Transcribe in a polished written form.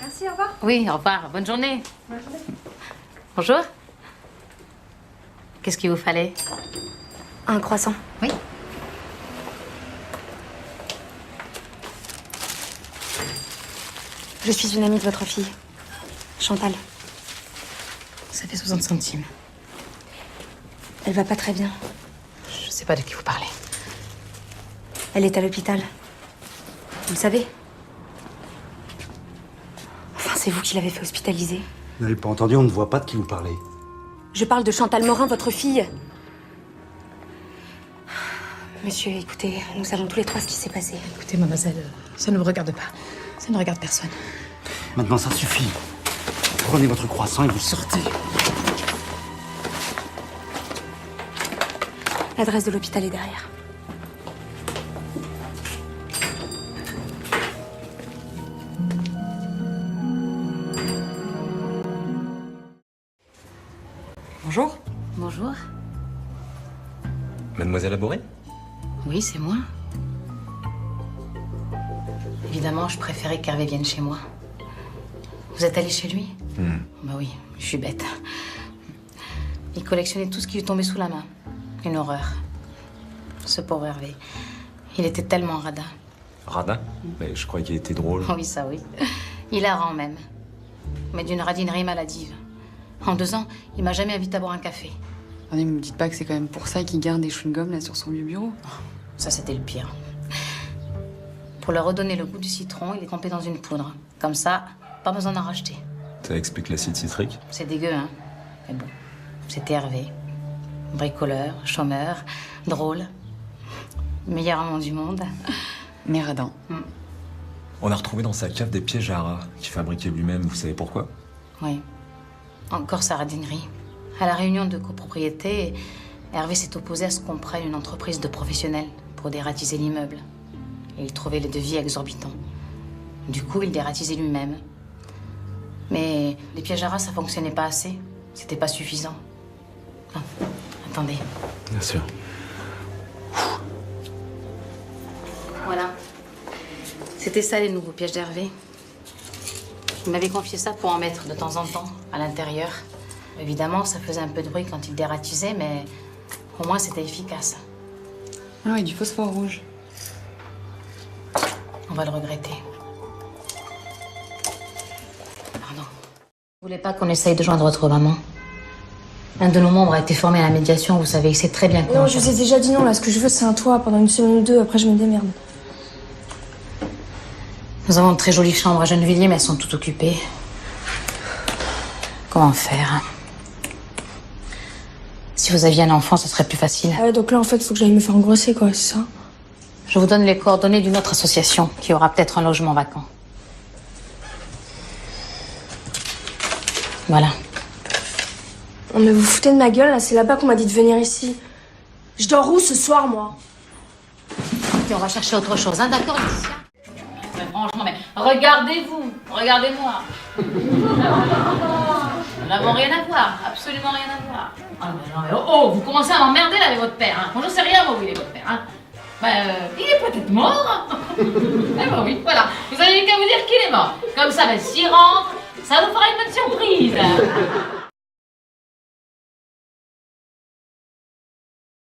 Merci, au revoir. Oui, au revoir. Bonne journée. Bonne journée. Bonjour. Qu'est-ce qu'il vous fallait? Un croissant. Oui. Je suis une amie de votre fille, Chantal. Ça fait 60 centimes. Elle va pas très bien. Je sais pas de qui vous parlez. Elle est à l'hôpital. Vous le savez? Enfin, c'est vous qui l'avez fait hospitaliser. Vous n'avez pas entendu, on ne voit pas de qui vous parlez. Je parle de Chantal Morin, votre fille. Monsieur, écoutez, nous savons tous les trois ce qui s'est passé. Écoutez, mademoiselle, ça ne vous regarde pas. Ça ne regarde personne. Maintenant, ça suffit. Prenez votre croissant et vous sortez. L'adresse de l'hôpital est derrière. Bonjour. Bonjour. Mademoiselle Laboré? Oui, c'est moi. Évidemment, je préférais qu'Hervé vienne chez moi. Vous êtes allé chez lui? Bah oui, je suis bête. Il collectionnait tout ce qui lui tombait sous la main. Une horreur. Ce pauvre Hervé. Il était tellement radin. Radin? Mais je croyais qu'il était drôle. Oui, ça oui. Il a rend même. Mais d'une radinerie maladive. En 2 ans, il m'a jamais invité à boire un café. Attendez, me dites pas que c'est quand même pour ça qu'il garde des chewing-gums là sur son vieux bureau. Ça, c'était le pire. Pour leur redonner le goût du citron, il est trempé dans une poudre. Comme ça, pas besoin d'en racheter. Ça explique l'acide citrique. C'est dégueu, hein. Mais bon, c'était Hervé. Bricoleur, chômeur, drôle. Meilleur amant du monde. Mais radin. On a retrouvé dans sa cave des pièges à rats qu'il fabriquait lui-même. Vous savez pourquoi? Oui. Encore sa radinerie. À la réunion de copropriété, Hervé s'est opposé à ce qu'on prenne une entreprise de professionnels pour dératiser l'immeuble. Et il trouvait les devis exorbitants. Du coup, il dératisait lui-même. Mais les pièges à rats, ça fonctionnait pas assez. C'était pas suffisant. Ah, attendez. Bien sûr. Voilà. C'était ça les nouveaux pièges d'Hervé. Il m'avait confié ça pour en mettre de temps en temps à l'intérieur. Évidemment, ça faisait un peu de bruit quand il dératisait, mais au moins c'était efficace. Ah oui, du phosphore rouge. On va le regretter. Pardon. Vous voulez pas qu'on essaye de joindre votre maman? Un de nos membres a été formé à la médiation, vous savez, il sait très bien comment... Non, je vous ai déjà dit non, là, ce que je veux, c'est un toit pendant 1 semaine ou 2, après je me démerde. Nous avons de très jolies chambres à Gennevilliers, mais elles sont toutes occupées. Comment faire? Si vous aviez un enfant, ce serait plus facile. Ah ouais, donc là, en fait, il faut que j'aille me faire engrosser, quoi, c'est ça? Je vous donne les coordonnées d'une autre association qui aura peut-être un logement vacant. Voilà. On me vous foutez de ma gueule, là, c'est là-bas qu'on m'a dit de venir ici. Je dors où ce soir, moi? Ok, on va chercher autre chose, hein, d'accord, Laetitia? Mais franchement, mais regardez-vous, regardez-moi. Nous n'avons rien à voir, absolument rien à voir. Ah, mais non, mais oh, vous commencez à m'emmerder là avec votre père, hein. Moi, je sais rien, moi, où il est votre père, hein. Il est peut-être mort. Eh ben oui, voilà. Vous avez qu'à vous dire qu'il est mort. Comme ça, s'il rentre, ça vous fera une bonne surprise.